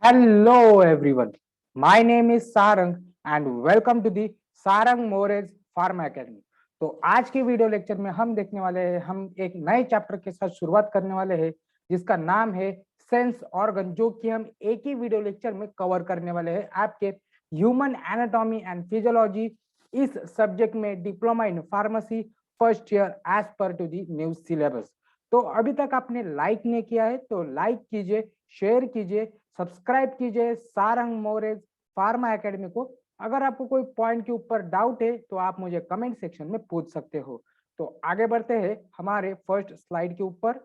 Hello everyone. My name is Sarang and welcome to the Sarang Moraes Pharma Academy. तो आज के video lecture में हम देखने वाले हैं, हम एक नए चैप्टर के साथ शुरुआत करने वाले हैं जिसका नाम है सेंस ऑर्गन, जो कि हम एक ही वीडियो लेक्चर में कवर करने वाले हैं आपके ह्यूमन एनाटॉमी एंड फिजियोलॉजी इस सब्जेक्ट में diploma in pharmacy first year as per to the new syllabus. तो अभी तक आपने लाइक नहीं किया है तो लाइक कीजिए, शेयर कीजिए, सब्सक्राइब कीजिए सारंग मोरेज फार्मा एकेडमी को। अगर आपको कोई पॉइंट के ऊपर डाउट है तो आप मुझे कमेंट सेक्शन में पूछ सकते हो। तो आगे बढ़ते हैं हमारे फर्स्ट स्लाइड के ऊपर।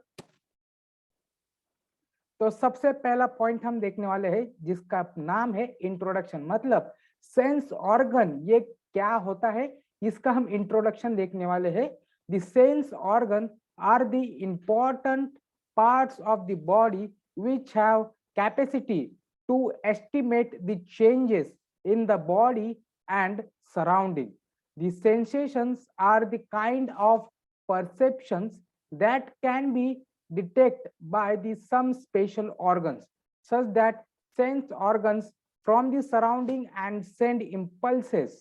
तो सबसे पहला पॉइंट हम देखने वाले हैं जिसका नाम है इंट्रोडक्शन, मतलब सेंस ऑर्गन ये क्या होता है इसका हम इंट्रोडक्शन देखने वाले हैं। The sense organ are the important parts of the body which have capacity to estimate the changes in the body and surrounding. The sensations are the kind of perceptions that can be detected by the some special organs such that sense organs from the surrounding and send impulses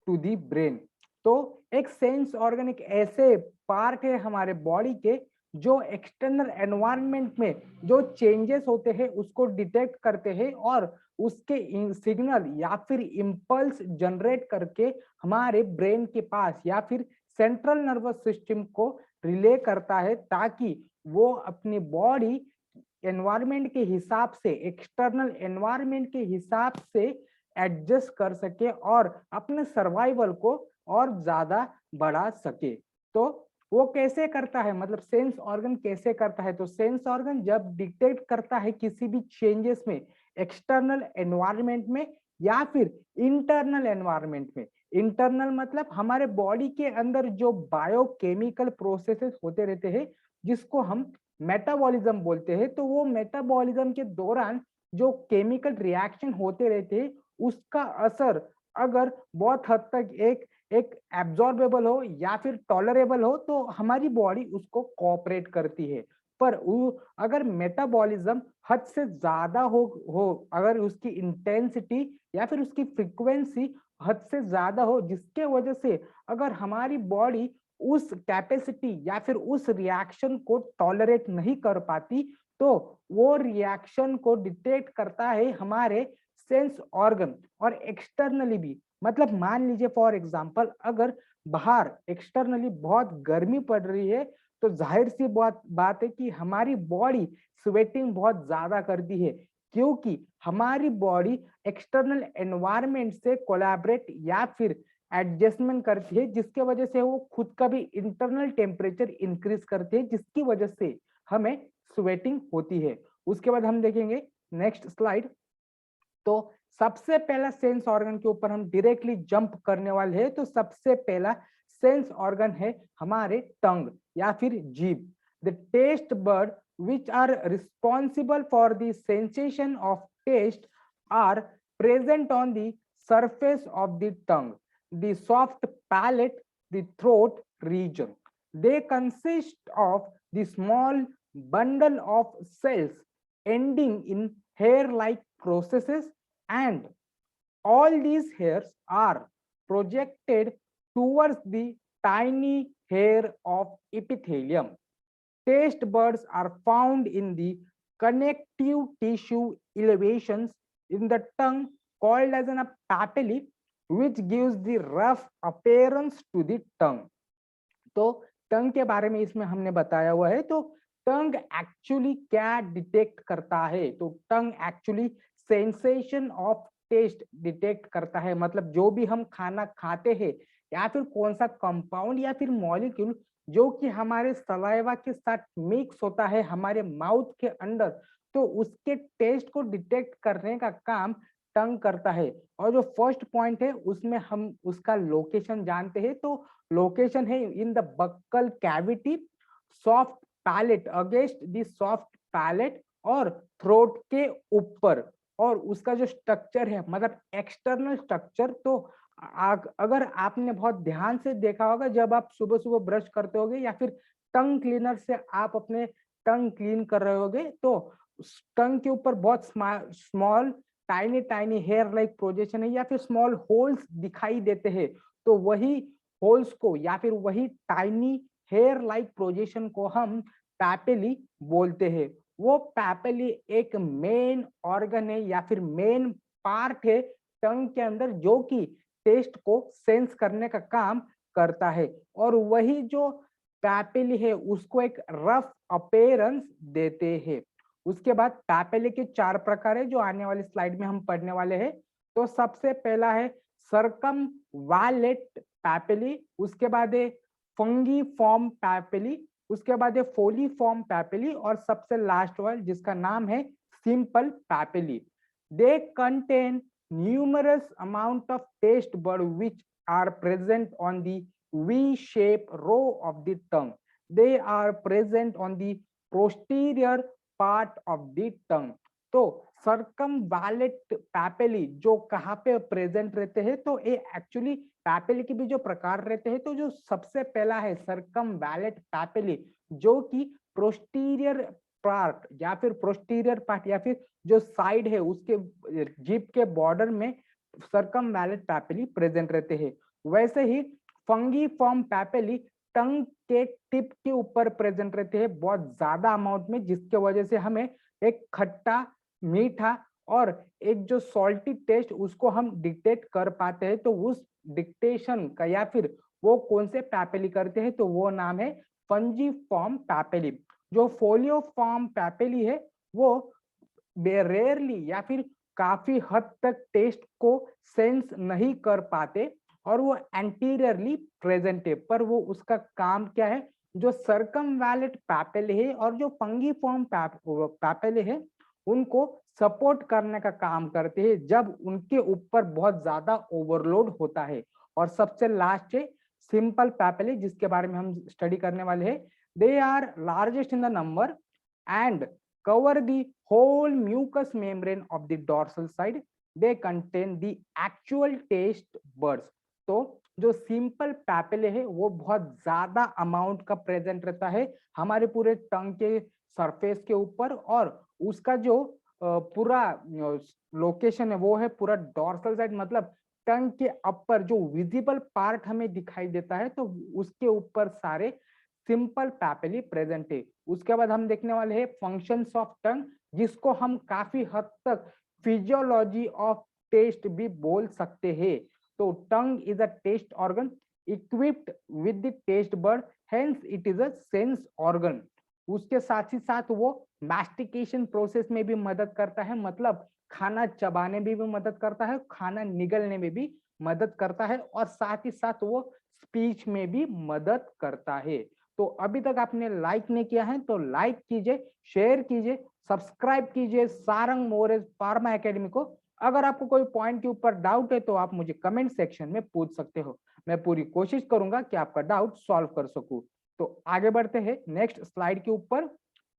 to the brain. तो एक sense organ एक ऐसे part है हमारे body के जो external environment में जो चेंजेस होते हैं उसको डिटेक्ट करते हैं और उसके सिग्नल या फिर इंपल्स जनरेट करके हमारे ब्रेन के पास या फिर सेंट्रल नर्वस सिस्टम को रिले करता है ताकि वो अपनी बॉडी एनवायरनमेंट के हिसाब से, एक्सटर्नल एनवायरनमेंट के हिसाब से एडजस्ट कर सके और अपने सर्वाइवल को और ज्यादा बढ़ा सके। तो वो कैसे करता है, मतलब सेंस ऑर्गन कैसे करता है? तो सेंस ऑर्गन जब डिटेक्ट करता है किसी भी चेंजेस में एक्सटर्नल एनवायरनमेंट में या फिर इंटरनल एनवायरनमेंट में, इंटरनल मतलब हमारे बॉडी के अंदर जो बायोकेमिकल प्रोसेसेस होते रहते हैं जिसको हम मेटाबॉलिज्म बोलते हैं, तो वो मेटाबॉलिज्म के दौरान जो केमिकल रिएक्शन होते रहते हैं उसका असर अगर बहुत हद तक एक एब्जॉर्बेबल हो या फिर टॉलरेबल हो तो हमारी बॉडी उसको कोऑपरेट करती है। पर अगर मेटाबॉलिज्म हद से ज्यादा हो अगर उसकी इंटेंसिटी या फिर उसकी फ्रीक्वेंसी हद से ज्यादा हो जिसके वजह से अगर हमारी बॉडी उस कैपेसिटी या फिर उस रिएक्शन को टॉलरेट नहीं कर पाती तो वो रिएक्शन को डिटेक्ट करता है हमारे सेंस ऑर्गन। और एक्सटर्नली भी, मतलब मान लीजिए फॉर एग्जांपल अगर बाहर एक्सटर्नली बहुत गर्मी पड़ रही है तो जाहिर सी बात है कि हमारी बॉडी स्वेटिंग बहुत ज्यादा करती है क्योंकि हमारी बॉडी एक्सटर्नल एनवायरनमेंट से कोलैबोरेट या फिर एडजस्टमेंट करती है जिसके वजह से वो खुद का भी इंटरनल टेम्परेचर इंक्रीज करती है जिसकी वजह से हमें स्वेटिंग होती है। उसके बाद हम देखेंगे नेक्स्ट स्लाइड। तो सबसे पहला सेंस ऑर्गन के ऊपर हम डायरेक्टली जंप करने वाले हैं। तो सबसे पहला सेंस ऑर्गन है हमारे टंग या फिर जीभ। The taste bud which are responsible for the sensation of taste are present on the surface of the tongue, the soft palate, the throat region. They consist of the small bundle of cells ending in hair-like processes, and all these hairs are projected towards the tiny hair of epithelium. Taste buds are found in the connective tissue elevations in the tongue called as an papillae, which gives the rough appearance to the tongue. तो टंग के बारे में इसमें हमने बताया हुआ है। तो टंग एक्चुअली क्या डिटेक्ट करता है? तो tongue actually sensation of taste detect करता है, मतलब जो भी हम खाना खाते हैं या फिर कौन सा कंपाउंड या फिर मॉलिक्यूल जो कि हमारे सलाइवा के साथ मिक्स होता है हमारे माउथ के अंदर, तो उसके टेस्ट को डिटेक्ट करने का काम टंग करता है। और जो फर्स्ट पॉइंट है उसमें हम उसका लोकेशन जानते हैं। तो लोकेशन है in the buccal cavity, soft palate against the soft palate और थ्रोट के ऊपर। और उसका जो स्ट्रक्चर है मतलब एक्सटर्नल स्ट्रक्चर, तो अगर आपने बहुत ध्यान से देखा होगा जब आप सुबह सुबह ब्रश करते होगे या फिर टंग क्लीनर से आप अपने टंग क्लीन कर रहे होगे तो टंग के ऊपर बहुत small tiny tiny hair like projection है या फिर स्मॉल होल्स दिखाई देते हैं, तो वही होल्स को या फिर वही टाइनी हेयर लाइक प्रोजेक्शन को हम पैपेली बोलते हैं। वो पैपेली एक मेन ऑर्गन है या फिर मेन पार्ट है टंग के अंदर, जो कि टेस्ट को सेंस करने का काम करता है। और वही जो पैपेली है उसको एक रफ अपीयरेंस देते हैं। उसके बाद पैपेली के 4 प्रकार है जो आने वाली स्लाइड में हम पढ़ने वाले हैं। तो सबसे पहला है सर्कमवैलेट पैपेली, उसके बाद है फंगीफॉर्म पैपेली, उसके बाद है फोलिफॉर्म पैपेली, और सबसे लास्ट वाला जिसका नाम है simple papillae. They contain numerous amount of taste bud which are present on the V-shaped row of the tongue. They are present on the posterior part of the tongue. तो सर्कमवैलेट पैपेली जो कहाँ पे प्रेजेंट रहते हैं, तो ये एक्चुअली पैपेली के भी जो प्रकार रहते हैं, तो जो सबसे पहला है सर्कमवैलेट पैपेली जो कि पोस्टीरियर पार्ट या फिर पोस्टीरियर पार्ट या फिर जो साइड है उसके जीभ के बॉर्डर में सर्कमवैलेट पैपेली प्रेजेंट रहते हैं। वैसे ही फंगीफॉर्म पैपेली टंग के टिप के ऊपर प्रेजेंट रहते हैं बहुत ज्यादा अमाउंट में, जिसके वजह से हमें एक खट्टा, मीठा और एक जो सॉल्टी टेस्ट उसको हम डिटेक्ट कर पाते हैं। तो उस डिक्टेशन का या फिर वो कौन से पैपेली करते हैं, तो वो नाम है फंजीफॉर्म पैपेली। जो फोलियोफॉर्म पैपेली है वो रेयरली या फिर काफी हद तक टेस्ट को सेंस नहीं कर पाते और वो एंटीरियरली प्रेजेंट है, पर वो उसका काम क्या है, जो सर्कमवैलेट पैपेली है और जो फंगीफॉर्म पैपेली है उनको सपोर्ट करने का काम करते हैं जब उनके ऊपर बहुत ज्यादा ओवरलोड होता है। और सबसे लास्ट है सिंपल पैपेली जिसके बारे में हम स्टडी करने वाले हैं। They are largest in the number and cover the whole mucous membrane of the dorsal side. They contain the actual taste buds. तो जो सिंपल पैपेले है वो बहुत ज्यादा अमाउंट का प्रेजेंट रहता है हमारे पूरे टंग के सरफेस के ऊपर, और उसका जो पूरा लोकेशन है वो है पूरा डॉर्सल साइड, मतलब टंग के अपर जो विजिबल पार्ट हमें दिखाई देता है, तो उसके ऊपर सारे सिंपल पैपेली प्रेजेंट है। उसके बाद हम देखने वाले हैं फंक्शंस ऑफ टंग, जिसको हम काफी हद तक फिजियोलॉजी ऑफ टेस्ट भी बोल सकते हैं। तो tongue is a taste organ equipped with the taste bud, hence it is a sense organ. उसके साथ ही साथ वो मैस्टिकेशन प्रोसेस में भी मदद करता है, मतलब खाना चबाने में भी मदद करता है, खाना निगलने में भी मदद करता है, और साथ ही साथ वो स्पीच में भी मदद करता है। तो अभी तक आपने लाइक नहीं किया है तो लाइक कीजिए, शेयर कीजिए, सब्सक्राइब कीजिए सारंग मोरेज फार्मा एकेडमी को। अगर आपको कोई पॉइंट के ऊपर डाउट है तो आप मुझे कमेंट सेक्शन में पूछ सकते हो, मैं पूरी कोशिश करूंगा कि आपका डाउट सॉल्व कर सकूं। तो आगे बढ़ते हैं नेक्स्ट स्लाइड के ऊपर।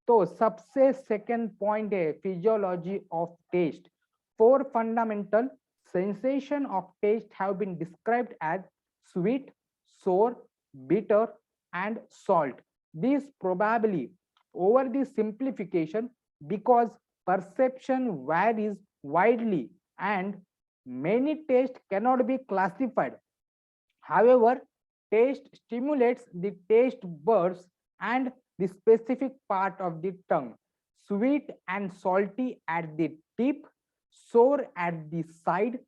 तो सबसे सेकंड पॉइंट है physiology of taste. 4 fundamental sensation of taste have been described as sweet, sour, bitter and salt. This probably over the simplification because perception varies widely and many tastes cannot be classified. However, taste stimulates the taste buds and the specific part of the tongue. Sweet and salty at the tip, sour at the side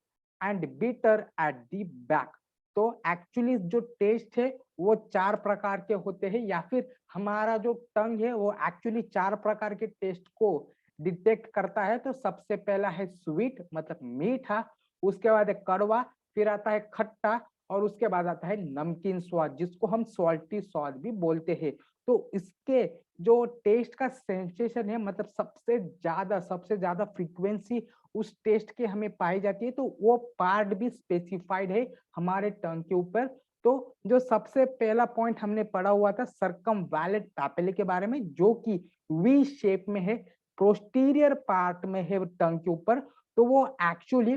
and bitter at the back. तो actually जो test है वो 4 प्रकार के होते हैं, या फिर हमारा जो टंग है वो एक्चुअली 4 प्रकार के टेस्ट को डिटेक्ट करता है। तो सबसे पहला है स्वीट मतलब मीठा, उसके बाद है कड़वा, फिर आता है खट्टा, और उसके बाद आता है नमकीन स्वाद जिसको हम सॉल्टी स्वाद भी बोलते हैं। तो इसके जो टेस्ट का सेंसेशन है, मतलब सबसे ज्यादा फ्रीक्वेंसी उस टेस्ट के हमें पाई जाती है, तो वो पार्ट भी स्पेसिफाइड है हमारे टंग के ऊपर। तो जो सबसे पहला पॉइंट हमने पढ़ा हुआ था सर्कमवैलेट पैपेली के बारे में, जो कि वी शेप में है, पोस्टीरियर पार्ट में है टंग के ऊपर, तो वो एक्चुअली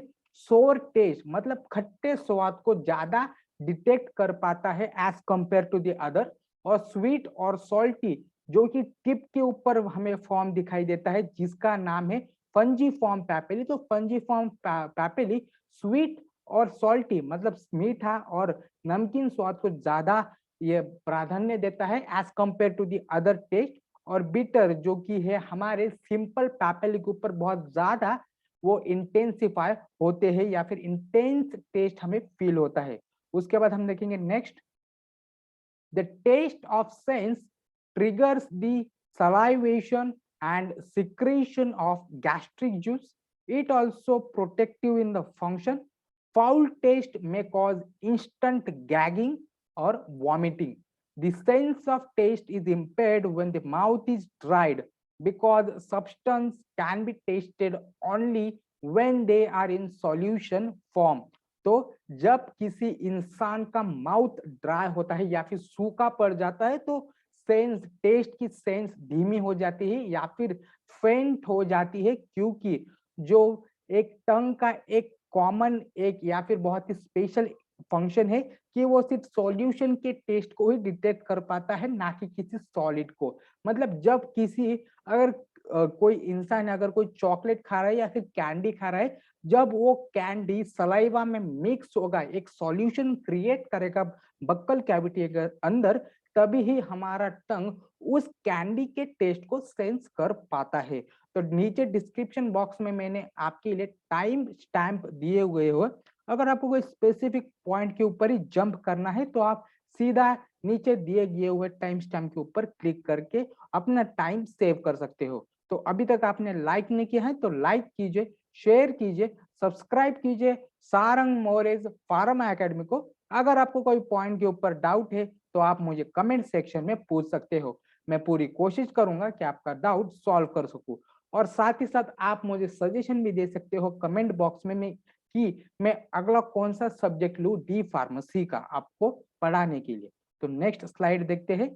सोर टेस्ट मतलब खट्टे स्वाद को ज्यादा डिटेक्ट कर पाता है as compared to the other, और स्वीट और सॉल्टी जो कि टिप के ऊपर हमें फॉर्म दिखाई देता है जिसका नाम है फंजीफॉर्म पैपिली। तो फंजीफॉर्म पैपिली स्वीट और सॉल्टी मतलब मीठा और नमकीन स्वाद को ज्यादा ये प्राधान्य देता है as compared to the other taste, और बिटर जो कि है हमारे सिंपल पैपिली के ऊपर बहुत ज्यादा वो इंटेंसिफाई होते हैं या फिर इंटेंस टेस्ट हमें फील होता है। उसके बाद हम देखेंगे next, the taste of sense triggers the salivation and secretion of gastric juice. It also protective in the function. Foul taste may cause instant gagging or vomiting. The sense of taste is impaired when the mouth is dried because substance can be tasted only when they are in solution form. तो जब किसी इंसान का mouth dry होता है या फिर सूखा पड़ जाता है तो टेस्ट की सेंस धीमी हो जाती है या फिर फेंट हो जाती है, क्योंकि जो एक टंग का एक कॉमन एक या फिर बहुत ही स्पेशल फंक्शन है कि वो सिर्फ सॉल्यूशन के टेस्ट को ही डिटेक्ट कर पाता है, ना कि किसी सॉलिड को। मतलब जब किसी अगर कोई इंसान अगर कोई चॉकलेट खा रहा है या फिर कैंडी खा रहा है, जब वो कैंडी सलाइवा में मिक्स होगा, एक सॉल्यूशन क्रिएट करेगा बक्कल कैविटी के अंदर, तभी ही हमारा टंग उस कैंडी के टेस्ट को सेंस कर पाता है। तो नीचे डिस्क्रिप्शन बॉक्स में मैंने आपके लिए टाइम स्टैम्प दिए हुए हो, अगर आपको कोई स्पेसिफिक पॉइंट के ऊपर ही जंप करना है तो आप सीधा नीचे दिए गए हुए टाइम स्टैम्प के ऊपर क्लिक करके अपना टाइम सेव कर सकते हो। तो अभी तक आपने लाइक नहीं किया है तो लाइक कीजिए, शेयर कीजिए, सब्सक्राइब कीजिए सारंग मोरेज फार्मा एकेडमी को। अगर आपको कोई पॉइंट के ऊपर डाउट है तो आप मुझे कमेंट सेक्शन में पूछ सकते हो, मैं पूरी कोशिश करूंगा कि आपका डाउट सॉल्व कर सकूं। और साथ ही साथ आप मुझे सजेशन भी दे सकते हो कमेंट बॉक्स में कि मैं अगला कौन सा सब्जेक्ट लूं डी फार्मेसी का आपको पढ़ाने के लिए। तो नेक्स्ट स्लाइड देखते हैं।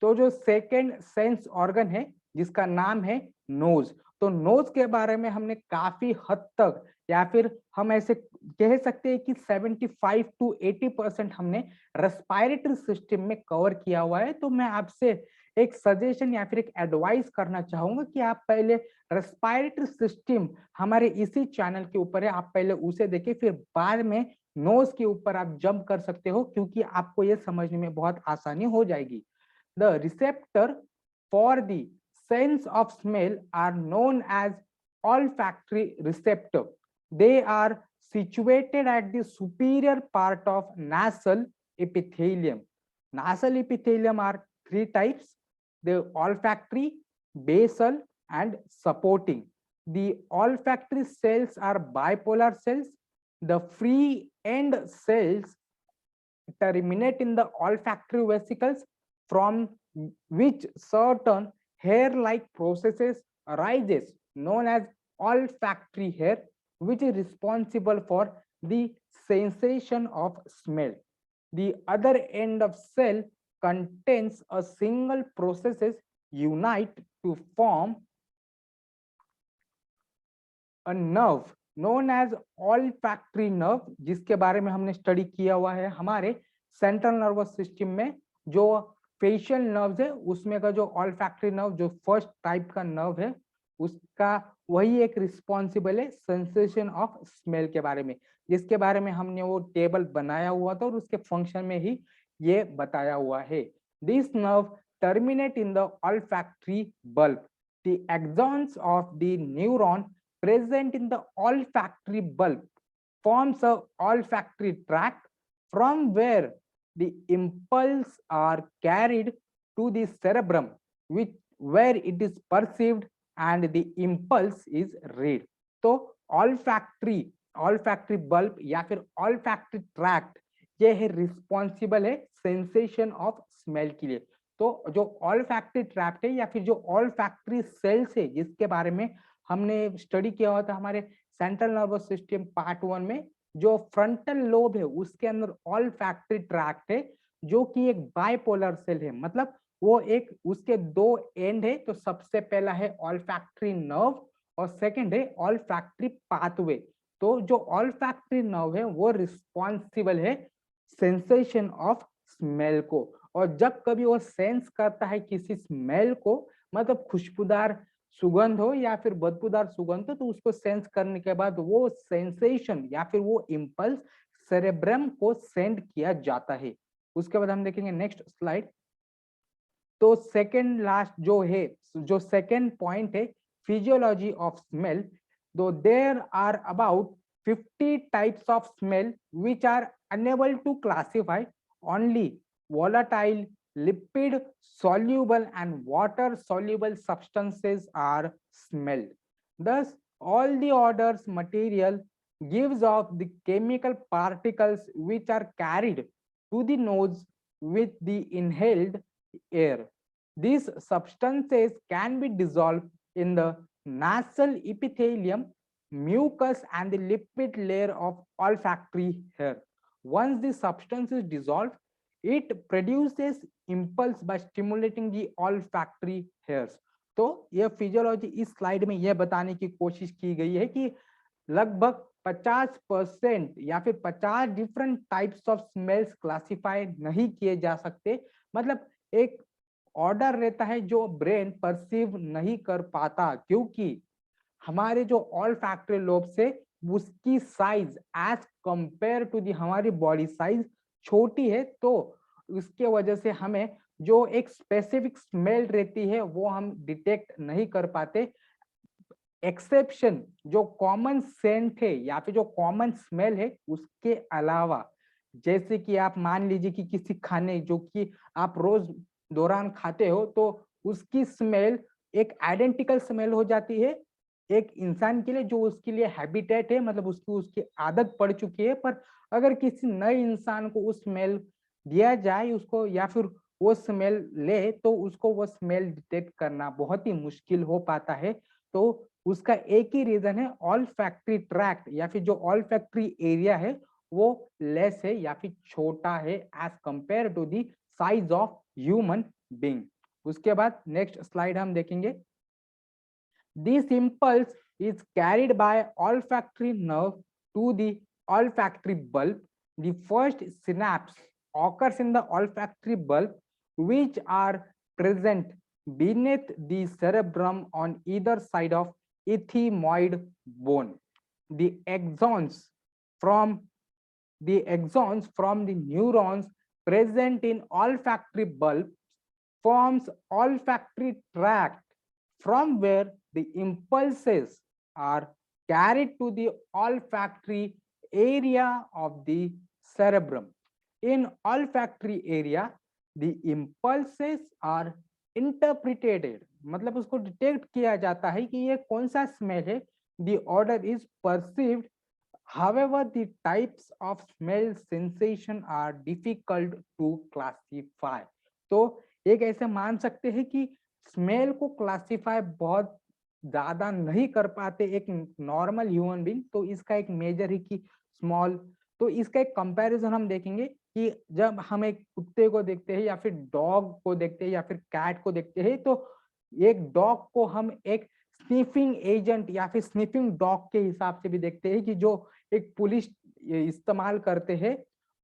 तो जो सेकेंड सेंस ऑर्गन है जिसका नाम है नोज, तो नोज के बारे में हमने काफी हद तक या फिर हम ऐसे कह सकते हैं कि 75 to 80% हमने रेस्पिरेटरी सिस्टम में कवर किया हुआ है। तो मैं आपसे एक सजेशन या फिर एक एडवाइस करना चाहूंगा कि आप पहले रेस्पिरेटरी सिस्टम हमारे इसी चैनल के ऊपर है, आप पहले उसे देखिए, फिर बाद में नोज के ऊपर आप जंप कर सकते हो, क्योंकि आपको ये समझने में बहुत आसानी हो जाएगी। The receptor for the sense of smell are known as olfactory receptor. They are situated at the superior part of nasal epithelium. Nasal epithelium are three types: the olfactory, basal, and supporting. The olfactory cells are bipolar cells. The free end cells terminate in the olfactory vesicles, from which certain hair-like processes arises known as olfactory hair, which is responsible for the sensation of smell. The other end of cell contains a single processes unite to form a nerve known as olfactory nerve, जिसके बारे में हमने study किया हुआ है हमारे central nervous system में। जो फेशियल नर्व्स है उसमें का जो ऑल्फैक्टरी नर्व जो फर्स्ट टाइप का नर्व है उसका वही एक रिस्पॉन्सिबल है सेंसेशन ऑफ स्मेल के बारे में, जिसके बारे में हमने वो टेबल बनाया हुआ था और उसके फंक्शन में ही ये बताया हुआ है। This nerve terminate in the olfactory bulb. The axons of the neuron present in the olfactory bulb forms a olfactory tract from where the impulse are carried to the cerebrum, where it is perceived and the impulse is read. तो olfactory bulb या फिर olfactory tract ये है responsible है sensation of smell के लिए। तो जो olfactory tract है या फिर जो olfactory cells है जिसके बारे में हमने स्टडी किया हुआ था हमारे सेंट्रल नर्वस सिस्टम पार्ट 1 में, जो फ्रंटल लोब है उसके अंदर ऑल्फैक्टरी ट्रैक्ट है जो कि एक बाइपोलर सेल है, मतलब वो एक उसके दो एंड है। तो सबसे पहला है ऑल्फैक्टरी नर्व और सेकंड है ऑल्फैक्टरी पाथवे। तो जो ऑल्फैक्टरी नर्व है वो रिस्पॉन्सिबल है सेंसेशन ऑफ स्मेल को, और जब कभी वो सेंस करता है किसी स्मेल को, मतलब खुशबूदार सुगंध हो या फिर बदबूदार सुगंध हो, तो उसको सेंस करने के बाद वो सेंसेशन या फिर वो इम्पल्स सेरेब्रम को सेंड किया जाता है। उसके बाद हम देखेंगे नेक्स्ट स्लाइड। तो सेकेंड लास्ट जो है, जो सेकेंड पॉइंट है physiology of smell, though there are about 50 types of smell which are unable to classify only volatile, lipid soluble and water soluble substances are smelled. Thus, all the odors material gives off the chemical particles which are carried to the nose with the inhaled air. These substances can be dissolved in the nasal epithelium, mucus and the lipid layer of olfactory hair. Once the substance is dissolved, it produces impulse by stimulating the olfactory hairs. तो यह physiology इस slide में यह बताने की कोशिश की गई है कि लगभग 50% या फिर 50 different types of smells classify नहीं किए जा सकते। मतलब एक ऑर्डर रहता है जो ब्रेन परसीव नहीं कर पाता, क्योंकि हमारे जो ऑल फैक्टरी लोब से उसकी size as compared to the हमारी बॉडी साइज छोटी है, तो उसके वजह से हमें जो एक स्पेसिफिक स्मेल रहती है वो हम डिटेक्ट नहीं कर पाते। एक्सेप्शन जो कॉमन सेंट है या फिर जो कॉमन स्मेल है उसके अलावा, जैसे कि आप मान लीजिए कि किसी खाने जो कि आप रोज दौरान खाते हो, तो उसकी स्मेल एक आइडेंटिकल स्मेल हो जाती है एक इंसान के लिए जो उसके लिए हैबिटेट है, मतलब उसकी उसकी आदत पड़ चुकी है। पर अगर किसी नए इंसान को वो स्मेल दिया जाए उसको या फिर वो स्मेल ले, तो उसको वो स्मेल डिटेक्ट करना बहुत ही मुश्किल हो पाता है। तो उसका एक ही रीजन है, ऑल फैक्ट्री ट्रैक्ट या फिर जो ऑल फैक्ट्री एरिया है वो लेस है या फिर छोटा है as compared to the size of human being. उसके बाद नेक्स्ट स्लाइड हम देखेंगे। This impulse is carried by olfactory nerve to the olfactory bulb. The first synapse occurs in the olfactory bulb, which are present beneath the cerebrum on either side of ethmoid bone. The axons from the neurons present in olfactory bulb forms olfactory tract, from where the impulses are carried to the olfactory area of the cerebrum. In olfactory area, the impulses are interpreted, मतलब उसको detect किया जाता है कि ये कौन सा smell है। The order is perceived. However, the types of smell sensation are difficult to classify. तो एक ऐसे मान सकते हैं कि स्मेल को क्लासिफाई बहुत ज्यादा नहीं कर पाते एक नॉर्मल ह्यूमन बीइंग। तो इसका एक मेजर है कि स्मॉल। तो इसका एक कंपैरिजन हम देखेंगे कि जब हम एक कुत्ते को देखते हैं या फिर डॉग को देखते हैं या फिर कैट को देखते हैं, तो एक डॉग को हम एक स्निफिंग एजेंट या फिर स्निफिंग डॉग के हिसाब से भी देखते हैं कि जो एक पुलिस इस्तेमाल करते हैं,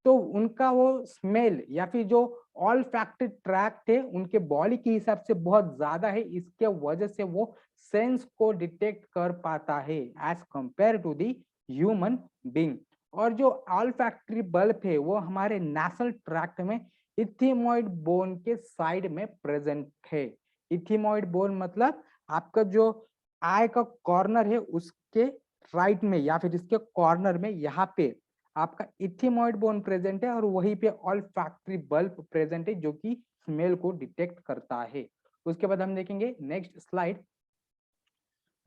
तो उनका वो स्मेल या फिर जो ऑल फैक्ट्री ट्रैक्ट है उनके बॉडी के हिसाब से बहुत ज्यादा है। इसके वजह से वो सेंस को डिटेक्ट कर पाता है as compared to the human being. और जो ऑल फैक्ट्री बल्ब है वो हमारे नेशनल ट्रैक्ट में इथिमोइड बोन के साइड में प्रेजेंट है। इथिमोइड बोन मतलब आपका जो आई का कॉर्नर है उसके राइट में या फिर इसके कॉर्नर में यहाँ पे आपका इथिमोइड बोन प्रेजेंट है और वहीं पे ऑल फैक्ट्री बल्ब प्रेजेंट है जो कि स्मेल को डिटेक्ट करता है। उसके बाद हम देखेंगे नेक्स्ट स्लाइड।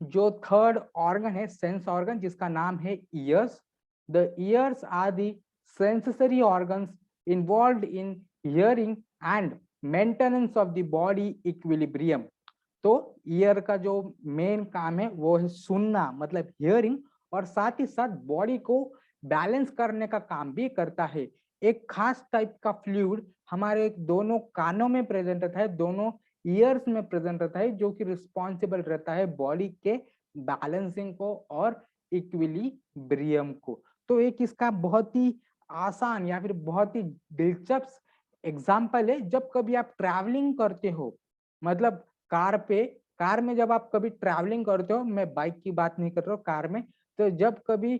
जो थर्ड ऑर्गन है सेंस ऑर्गन जिसका नाम है ears. The ears are the sensory organs involved in hearing and maintenance of the body equilibrium. तो ईयर का जो मेन काम है वो है सुनना, मतलब हियरिंग, और साथ ही साथ बॉडी को बैलेंस करने का काम भी करता है। एक खास टाइप का फ्लूइड हमारे दोनों कानों में प्रेजेंट रहता है, दोनों ईयर्स में प्रेजेंट रहता है, जो कि रिस्पॉन्सिबल रहता है बॉडी के बैलेंसिंग को और इक्विलिब्रियम को। तो एक इसका बहुत ही आसान या फिर बहुत ही दिलचस्प एग्जाम्पल है, जब कभी आप ट्रैवलिंग करते हो, मतलब कार में जब आप कभी ट्रैवलिंग करते हो, मैं बाइक की बात नहीं कर रहा हूँ, कार में, तो जब कभी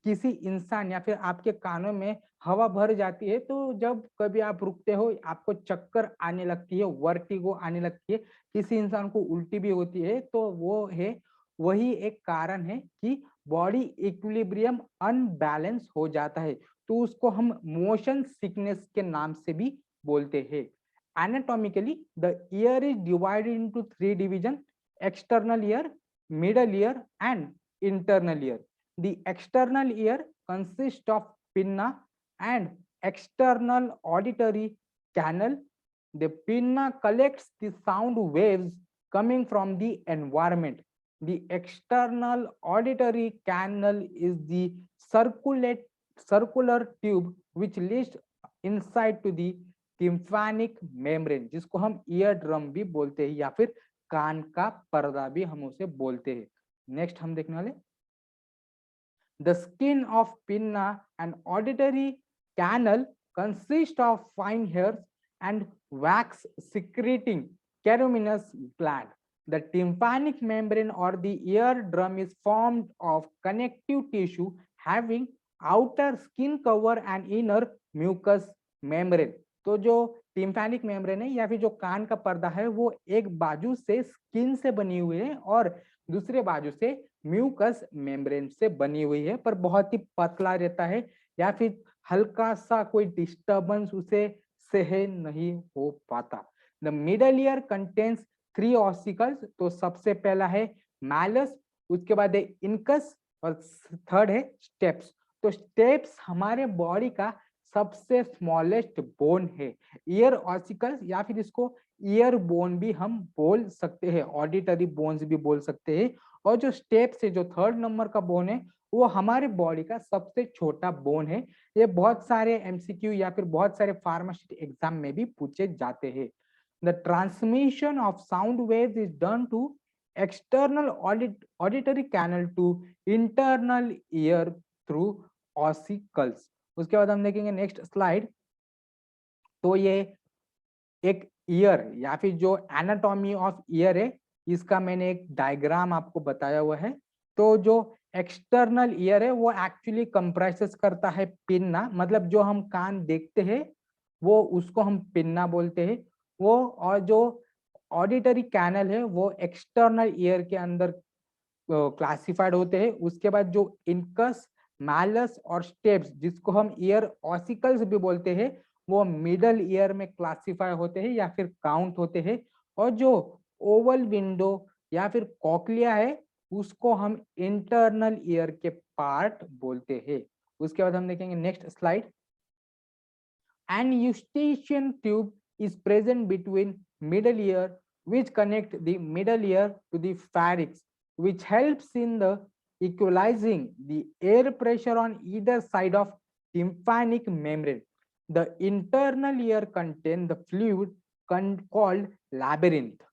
किसी इंसान या फिर आपके कानों में हवा भर जाती है, तो जब कभी आप रुकते हो आपको चक्कर आने लगती है, वर्टिगो आने लगती है, किसी इंसान को उल्टी भी होती है, तो वो है, वही एक कारण है कि बॉडी इक्विलिब्रियम अनबैलेंस हो जाता है, तो उसको हम मोशन सिकनेस के नाम से भी बोलते हैं। Anatomically the year is divided into 3 division: external ear, middle ear and internal ear. The external ear consists of pinna and external auditory canal. The pinna collects the sound waves coming from the environment. The external auditory canal is the circular tube which leads inside to the tympanic membrane, जिसको हम ear drum भी बोलते हैं या फिर कान का पर्दा भी हम उसे बोलते हैं। नेक्स्ट हम देखने वाले, the skin of pinna and auditory canal consist of fine hairs and wax secreting carominous gland. The tympanic membrane or the eardrum is formed of connective tissue having outer skin cover and inner mucous membrane. तो जो tympanic membrane है या फिर जो कान का पर्दा है वो एक बाजू से स्किन से बनी हुई है और दूसरे बाजू से म्यूकस मेम्ब्रेन से बनी हुई है, पर बहुत ही पतला रहता है या फिर हल्का सा कोई डिस्टर्बेंस उसे सहन नहीं हो पाता। The middle ear contains 3 ossicles, तो सबसे पहला है मैलस, उसके बाद है इनकस और थर्ड है स्टेप्स। तो स्टेप्स हमारे बॉडी का सबसे स्मॉलेस्ट बोन है। ईयर ऑसिकल्स या फिर इसको ईयर बोन भी हम बोल सकते हैं, ऑडिटरी बोन्स भी बोल सकते हैं। और जो स्टेप्स है, जो थर्ड नंबर का बोन है, वो हमारे बॉडी का सबसे छोटा बोन है। ये बहुत सारे एमसीक्यू या फिर बहुत सारे फार्मास्यूटिकल एग्जाम में भी पूछे जाते हैं। The transmission of sound waves is done to external auditory canal to internal ear through ossicles. उसके बाद हम देखेंगे नेक्स्ट स्लाइड, तो ये एक ईयर या फिर जो एनाटॉमी ऑफ ईयर है, इसका मैंने एक डायग्राम आपको बताया हुआ है। तो जो एक्सटर्नल ईयर है वो एक्चुअली कंप्राइजेस करता है पिन्ना, मतलब जो हम कान देखते हैं वो उसको हम पिन्ना बोलते हैं वो, और जो ऑडिटरी कैनल है वो एक्सटर्नल ईयर के अंदर क्लासिफाइड होते हैं। उसके बाद जो इनकस, मैलस और स्टेप्स, जिसको हम ईयर ऑसिकल्स भी बोलते हैं, वो मिडल ईयर में क्लासिफाई होते हैं या फिर काउंट होते हैं। और जो ओवल विंडो या फिर कॉक्लिया है उसको हम इंटरनल ईयर के पार्ट बोलते हैं। उसके बाद हम देखेंगे next slide, an Eustachian tube is present between middle ear which connect the middle ear to the pharynx, which helps in the equalizing the air pressure on either side of tympanic membrane. The internal ear contains the fluid called labyrinth.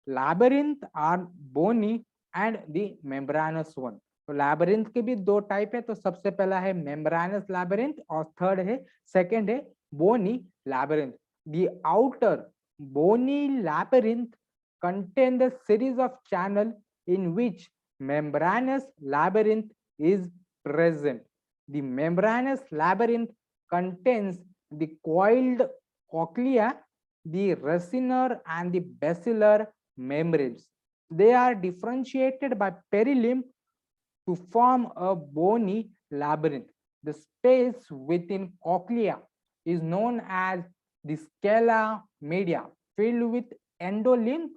Labyrinth are bony and the membranous one. तो labyrinth के भी दो type है, तो सबसे पहला है membranous labyrinth और थर्ड है सेकंड है bony labyrinth. The outer bony labyrinth contain the series of channel in which membranous labyrinth is present. The membranous labyrinth contains the coiled cochlea, the raciner and the basilar membranes. They are differentiated by perilimb to form a bony labyrinth. The space within cochlea is known as the scala media, filled with endolymph.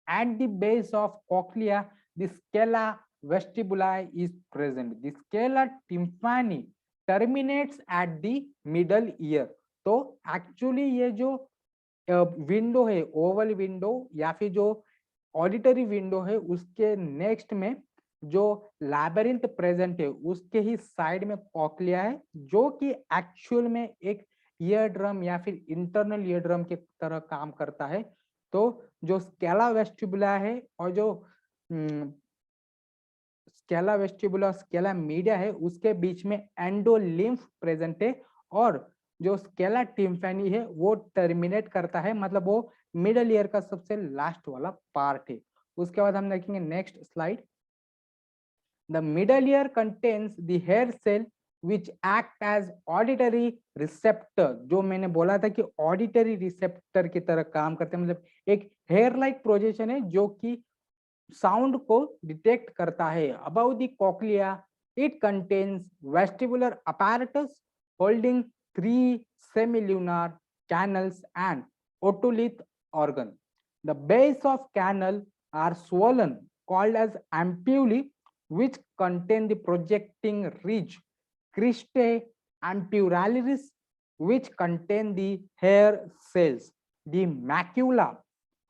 At the base of cochlea, the scala vestibuli is present. The scala tympani terminates at the middle ear. तो actually ये जो window है, Oval window या फिर जो auditory window है, उसके next में जो लैबिरिंथ प्रेजेंट है उसके ही साइड में कॉक्लिया है, जो कि एक्चुअल में एक ईयर ड्रम या फिर इंटरनल ईयर ड्रम की तरह काम करता है। तो जो स्केला वेस्टिबुला है और जो स्केला वेस्टिबुला स्केला मीडिया है उसके बीच में एंडोलिम्फ प्रेजेंट है, और जो स्केला टिम्पैनी है वो टर्मिनेट करता है, मतलब वो मिडल ईयर का सबसे लास्ट वाला पार्ट है। उसके बाद हम देखेंगे next slide. The middle ear contains the hair cell which act as auditory receptor. जो मैंने बोला था कि ऑडिटरी रिसेप्टर की तरह काम करते हैं, मतलब एक हेयर लाइक प्रोजेक्शन है जो कि साउंड को डिटेक्ट करता है। About the cochlea it contains vestibular apparatus holding 3 semilunar canals and otolith organ. The base of canal are swollen called as ampullae, which contain the projecting ridge, cristae ampullaris, which contain the hair cells. The macula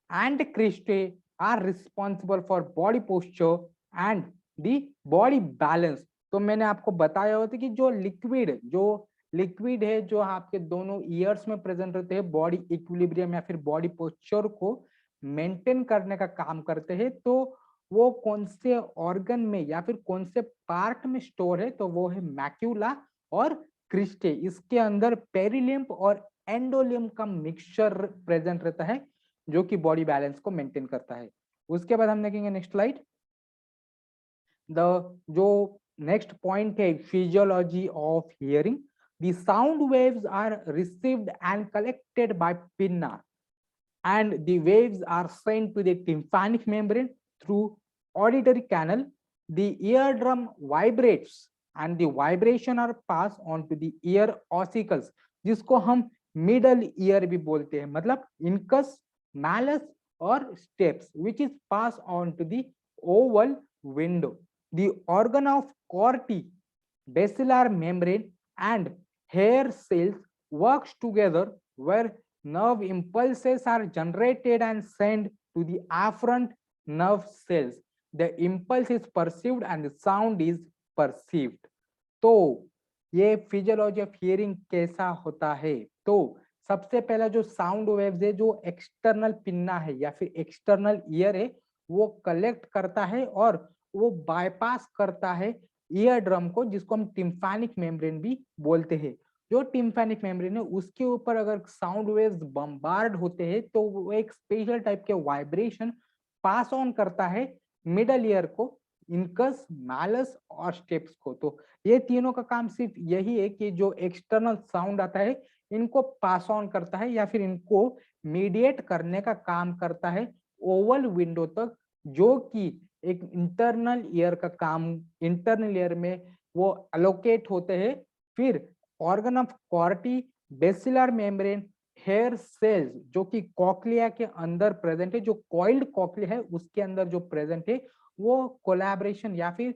and cristae are responsible for body posture and the body balance. तो मैंने आपको बताया होता कि जो liquid है जो आपके दोनों ईयर्स में प्रेजेंट रहते हैं, बॉडी इक्विलिब्रियम या फिर बॉडी पोस्चर को मेंटेन करने का काम करते हैं, तो वो कौन से ऑर्गन में या फिर कौन से पार्ट में स्टोर है, तो वो है मैक्यूला और क्रिस्टे। इसके अंदर पेरिलिम्ब और एंडोलिम्ब का मिक्सचर प्रेजेंट रहता है जो कि बॉडी बैलेंस को मेंटेन करता है। उसके बाद हम देखेंगे नेक्स्ट स्लाइड। जो नेक्स्ट पॉइंट है physiology of hearing. The sound waves are received and collected by pinna and the waves are sent to the tympanic membrane through auditory canal. The eardrum vibrates and the vibration are passed on to the ear ossicles, जिसको हम middle ear भी बोलते हैं, मतलब incus, malleus और steps, which is passed on to the oval window. The organ of Corti, basilar membrane and hair cells works together where nerve impulses are generated and sent to the afferent nerve cells. The impulse is perceived and the sound is perceived. तो ये physiology of hearing कैसा होता है? तो सबसे पहला जो sound waves है, जो एक्सटर्नल पिन्ना है या फिर एक्सटर्नल ईयर है, वो कलेक्ट करता है और वो बाईपास करता है ईयर ड्रम को, जिसको हम टिम्पैनिक मेम्ब्रेन भी बोलते हैं। जो टिम्पैनिक मेम्ब्रेन है उसके ऊपर अगर साउंड वेव्स बम्बार्ड होते हैं तो वो एक स्पेशल टाइप के वाइब्रेशन पास ऑन करता है मिडल ईयर को, इनकस, मैलस और स्टेप्स को। तो ये तीनों का काम सिर्फ यही है कि जो एक्सटर्नल साउंड आता है इनको पास ऑन करता है या फिर इनको मीडिएट करने का काम करता है ओवल विंडो तक, जो कि एक इंटरनल ईयर का काम, इंटरनल ईयर में वो अलोकेट होते हैं। फिर organ of Corti, basilar membrane, hair cells जो कि कॉक्लिया के अंदर प्रेजेंट है, जो कॉइल्ड कॉक्लिया है उसके अंदर जो प्रेजेंट है, वो कोलैबोरेशन या फिर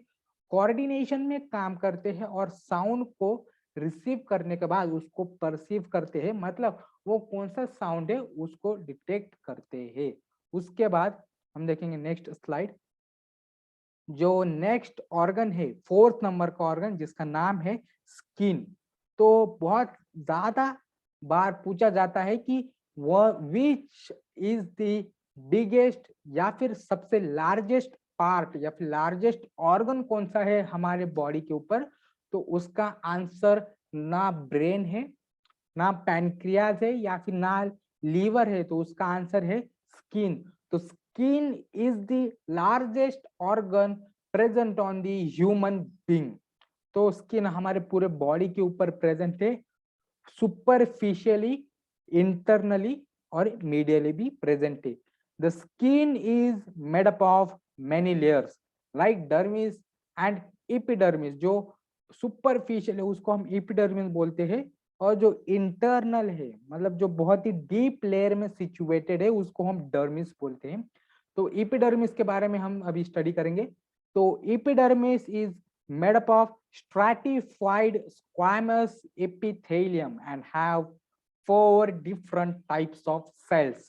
कोऑर्डिनेशन में काम करते हैं और साउंड को रिसीव करने के बाद उसको परसीव करते हैं, मतलब वो कौन सा साउंड है उसको डिटेक्ट करते हैं। उसके बाद हम देखेंगे नेक्स्ट स्लाइड। जो नेक्स्ट ऑर्गन है, फोर्थ नंबर का ऑर्गन, जिसका नाम है स्किन। तो बहुत ज्यादा बार पूछा जाता है कि वह विच इज द बिगेस्ट या फिर सबसे लार्जेस्ट पार्ट या फिर लार्जेस्ट ऑर्गन कौन सा है हमारे बॉडी के ऊपर, तो उसका आंसर ना ब्रेन है, ना पैनक्रियाज है या फिर ना लीवर है, तो उसका आंसर है स्किन। तो skin is the largest organ present on the human being. तो स्किन हमारे पूरे बॉडी के ऊपर प्रेजेंट है, सुपरफिशियली, इंटरनली और मीडियली भी प्रेजेंट है। The skin is made up of many layers like dermis and epidermis. जो सुपरफिशियल है उसको हम एपिडर्मिस बोलते हैं, और जो इंटरनल है मतलब जो बहुत ही डीप लेयर में सिचुएटेड है उसको हम डर्मिस बोलते हैं। तो एपिडर्मिस के बारे में हम अभी स्टडी करेंगे। तो epidermis is made up of stratified squamous epithelium and have 4 different types of cells.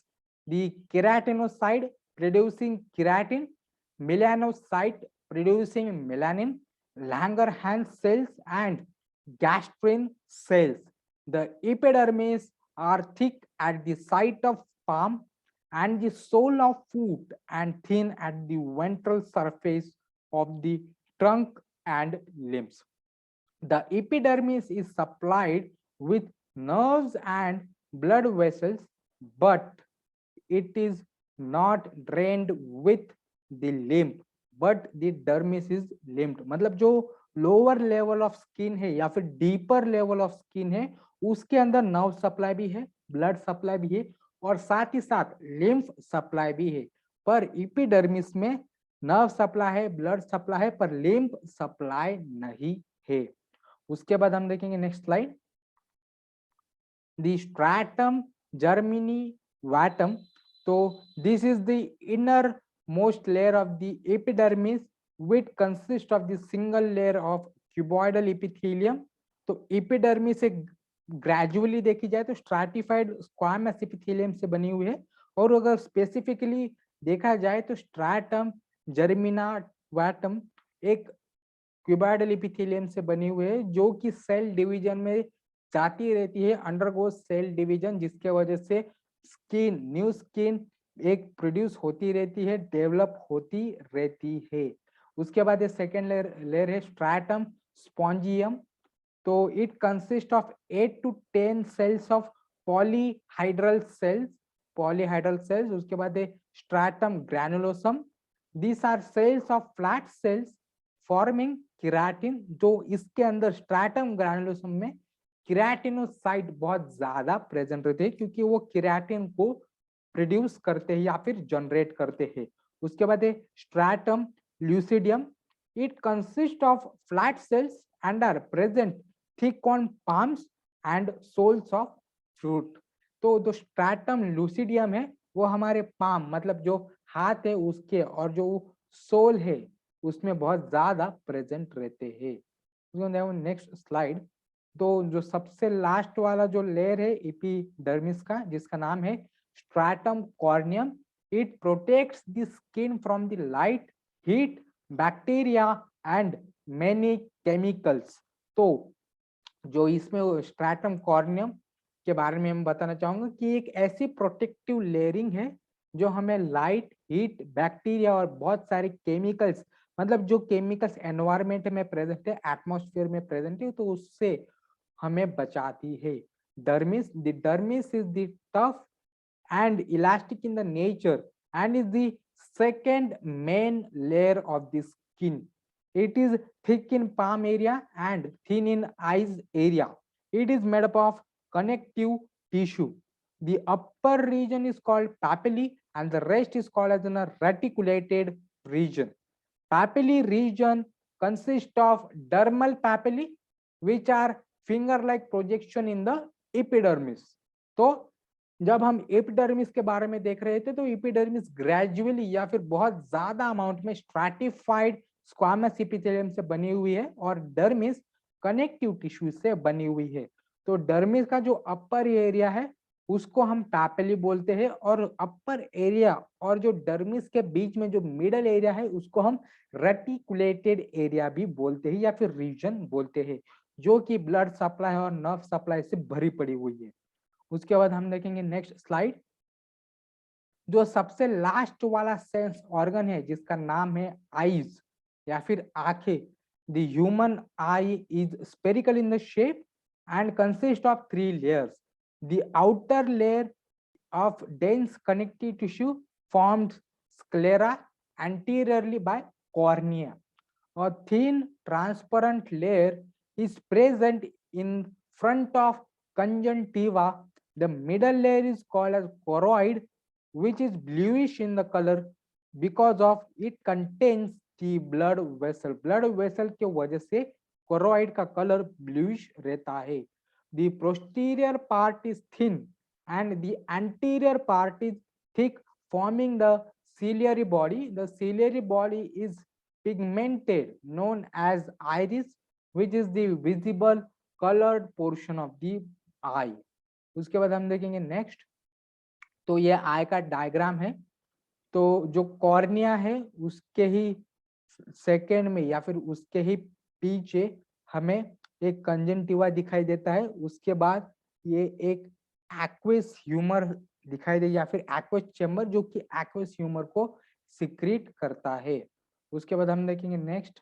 The keratinocyte producing keratin, melanocyte producing melanin, Langerhans cells and gastrin cells. The epidermis are thick at the site of palm and the sole of foot and thin at the ventral surface of the trunk and limbs. The epidermis is supplied with nerves and blood vessels, but it is not drained with the lymph, but the dermis is limped. मतलब जो lower level of skin है या फिर deeper level of skin है, उसके अंदर nerve supply भी है, ब्लड सप्लाई भी है, और साथ ही साथ लिम्फ सप्लाई भी है। पर इपिडर्मिस में नर्व सप्लाई है, ब्लड सप्लाई है, पर लिम्फ सप्लाई नहीं है। उसके बाद हम देखेंगे next slide, the stratum Germany वाटम। तो this is the inner most layer of the epidermis which consists of the single layer of cuboidal epithelium। तो एपिडर्मिस एक ग्रेजुअली देखी जाए तो स्ट्रैटिफाइड स्क्वामस एपिथेलियम से बनी हुई है, और अगर स्पेसिफिकली देखा जाए तो स्ट्रैटम जर्मिनाटम एक क्यूबॉइडल एपिथेलियम से बनी हुई है, जो कि सेल डिवीजन में जाती रहती है, अंडरगो सेल डिवीजन, जिसके वजह से स्किन, न्यू स्किन एक प्रोड्यूस होती रहती है, डेवलप होती रहती है। उसके बाद ये सेकेंड लेयर है स्ट्रैटम स्पॉन्जियम। तो it consist of 8 to 10 cells of polyhedral cells. उसके बाद है stratum granulosum. These are cells of flat cells forming keratin. जो इसके अंदर स्ट्रैटम ग्रैनुलोसम में केराटिनोसाइट बहुत ज्यादा प्रेजेंट रहते हैं, क्योंकि वो केराटिन को प्रोड्यूस करते हैं या फिर जनरेट करते हैं। उसके बाद है stratum lucidium. It consists of flat cells and are present thick on palms and soles of fruit। तो जो स्ट्रैटम लूसिडियम है वो हमारे पाम मतलब जो हाथ है उसके और जो सोल है उसमें बहुत ज्यादा प्रेजेंट रहते हैं। Next slide. तो जो सबसे लास्ट वाला जो लेयर है एपिडर्मिस का, जिसका नाम है stratum corneum. It protects the skin from the light, heat, bacteria and many chemicals. तो जो इसमें स्ट्रैटम कॉर्नियम के बारे में मैं बताना चाहूंगा कि एक ऐसी प्रोटेक्टिव लेयरिंग है जो हमें लाइट, हीट, बैक्टीरिया और बहुत सारे केमिकल्स, मतलब जो केमिकल्स एनवायरमेंट में प्रेजेंट है, एटमॉस्फेयर में प्रेजेंट है, तो उससे हमें बचाती है। The dermis is the tough and elastic in the nature and is the second main layer of the skin. It is thick in palm area and thin in eyes area. It is made up of connective tissue. The upper region is called papillae and the rest is called as a reticulated region. Papillae region consists of dermal papillae which are finger-like projection in the epidermis. तो जब हम epidermis के बारे में देख रहे थे तो एपिडर्मिस ग्रेजुअली या फिर बहुत ज्यादा अमाउंट में स्ट्रैटिफाइड स्क्वामस एपिथेलियम से बनी हुई है और डर्मिस कनेक्टिव टिश्यू से बनी हुई है। तो डर्मिस का जो अपर एरिया है उसको हम पैपेली बोलते हैं, और अपर एरिया और जो डर्मिस के बीच में जो मिडल एरिया है उसको हम रेटिकुलेटेड एरिया भी बोलते हैं या फिर रीजन बोलते हैं, जो कि ब्लड सप्लाई और नर्व सप्लाई से भरी पड़ी हुई है। उसके बाद हम देखेंगे नेक्स्ट स्लाइड। जो सबसे लास्ट वाला सेंस ऑर्गन है जिसका नाम है आईज या फिर आंखें। The human I is spherical in the shape and consist of 3 layers. The outer layer of dense connective tissue formed sclera anteriorly by cornea. A thin transparent layer is present in front of conjunctiva. The middle layer is called as choroid, which is bluish in the color because of it contains the blood vessel. Blood vessel के वजह से choroid का color bluish रहता है। The posterior part is thin and the anterior part is thick, forming the ciliary body. The ciliary body is pigmented, known as iris, which is the visible colored portion of the eye. उसके बाद हम देखेंगे next. तो ये आई का diagram है। तो जो कॉर्निया है उसके ही सेकेंड में या फिर उसके ही पीछे हमें एक कंजंक्टिवा दिखाई देता है। उसके बाद ये एक एक्वेस ह्यूमर दिखाई दे या फिर एक्वेस चेम्बर, जो कि एक्वेस ह्यूमर को सिक्रीट करता है। उसके बाद हम देखेंगे next.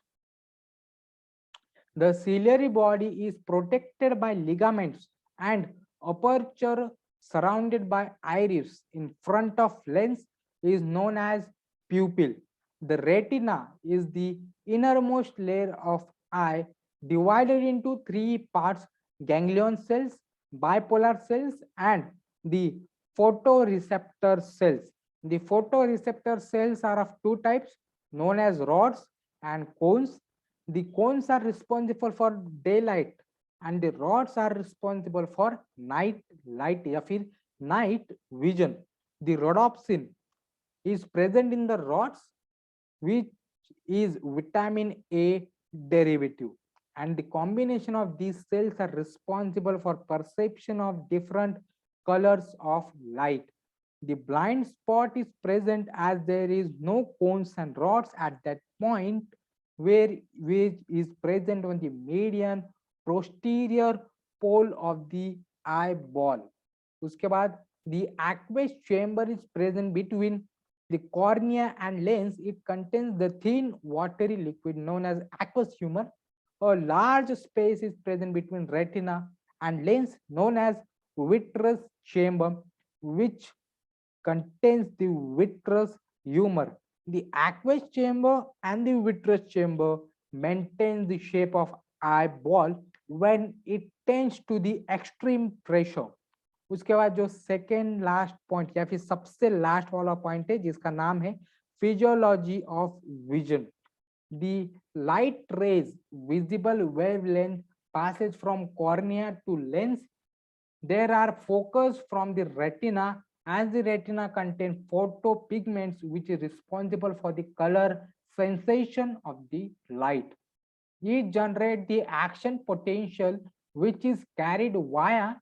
The ciliary body is protected by ligaments and aperture surrounded by iris in front of lens is known as pupil. The retina is the innermost layer of eye, divided into three parts: ganglion cells, bipolar cells, and the photoreceptor cells. The photoreceptor cells are of two types, known as rods and cones. The cones are responsible for daylight and the rods are responsible for night light या फिर night vision. The rhodopsin is present in the rods, which is vitamin A derivative, and the combination of these cells are responsible for perception of different colors of light. The blind spot is present as there is no cones and rods at that point, where which is present on the median posterior pole of the eyeball. उसके बाद the aqueous chamber is present between the cornea and lens. It contains the thin watery liquid known as aqueous humor. A large space is present between retina and lens known as vitreous chamber, which contains the vitreous humor. The aqueous chamber and the vitreous chamber maintain the shape of eyeball when it tends to the extreme pressure. उसके बाद जो second last point या फिर सबसे last वाला point है जिसका नाम है physiology of vision. The light rays visible wavelength passes from cornea to lens. There are focus from the retina, as the retina contains photopigments which is responsible for the color sensation of the light. It generates the action potential which is carried via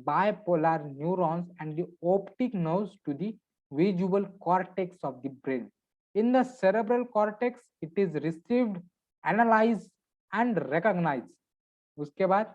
bipolar neurons and the optic nerves to the visual cortex of the brain. In the cerebral cortex, it is received, analyzed and recognized. उसके बाद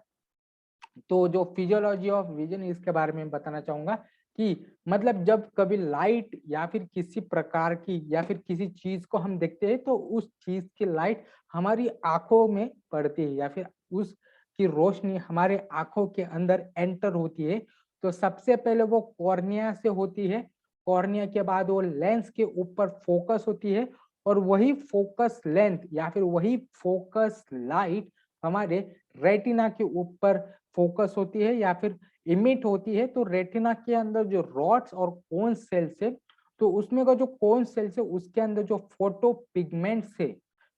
तो जो physiology of vision इसके बारे में बताना चाहूंगा कि मतलब जब कभी लाइट या फिर किसी प्रकार की या फिर किसी चीज को हम देखते हैं तो उस चीज की लाइट हमारी आंखों में पड़ती है या फिर उस की रोशनी हमारे आंखों के अंदर एंटर होती है, तो सबसे पहले वो कॉर्निया से होती है. कॉर्निया के बाद वो लेंस के ऊपर फोकस होती है और वही फोकस लेंथ या फिर वही फोकस लाइट हमारे रेटिना के ऊपर फोकस होती है या फिर इमिट होती है. तो रेटिना के अंदर जो रॉड्स और कोन सेल्स है, तो उसमें का जो कोन सेल्स है उसके अंदर जो फोटो पिगमेंट्स है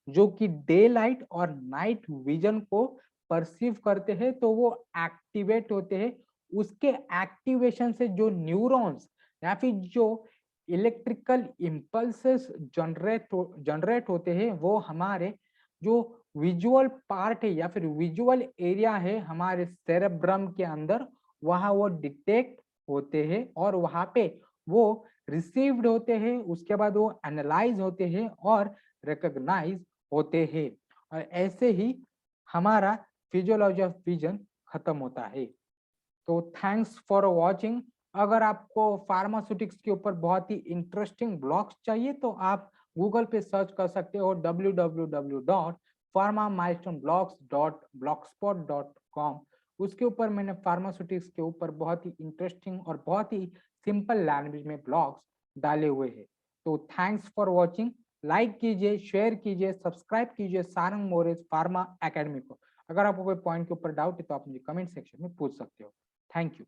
जो कि डे लाइट और नाइट विजन को परसीव करते हैं, तो वो एक्टिवेट होते हैं. उसके एक्टिवेशन से जो न्यूरॉन्स या फिर जो इलेक्ट्रिकल इम्पल्सेस जनरेट होते हैं वो हमारे जो विजुअल पार्ट है या फिर विजुअल एरिया है हमारे सेरेब्रम के अंदर, वहां वो डिटेक्ट होते हैं और वहां पे वो रिसीव्ड होते हैं. उसके बाद वो एनालाइज होते हैं और रिकॉग्नाइज होते हैं. और ऐसे ही हमारा फिजियोलॉजी ऑफ विजन खत्म होता है. तो थैंक्स फॉर वॉचिंग. अगर आपको फार्मास्यूटिक्स के ऊपर बहुत ही इंटरेस्टिंग ब्लॉग्स चाहिए तो आप गूगल पे सर्च कर सकते हो www.pharmamilestoneblogs.blogspot.com. उसके ऊपर मैंने फार्मास्यूटिक्स के ऊपर बहुत ही इंटरेस्टिंग और बहुत ही सिंपल लैंग्वेज में ब्लॉग्स डाले हुए हैं. तो थैंक्स फॉर वॉचिंग. लाइक कीजिए, शेयर कीजिए, सब्सक्राइब कीजिए सारंग मोरेज फार्मा एकेडमी को. अगर आपको कोई पॉइंट के ऊपर डाउट है तो आप मुझे कमेंट सेक्शन में पूछ सकते हो. Thank you.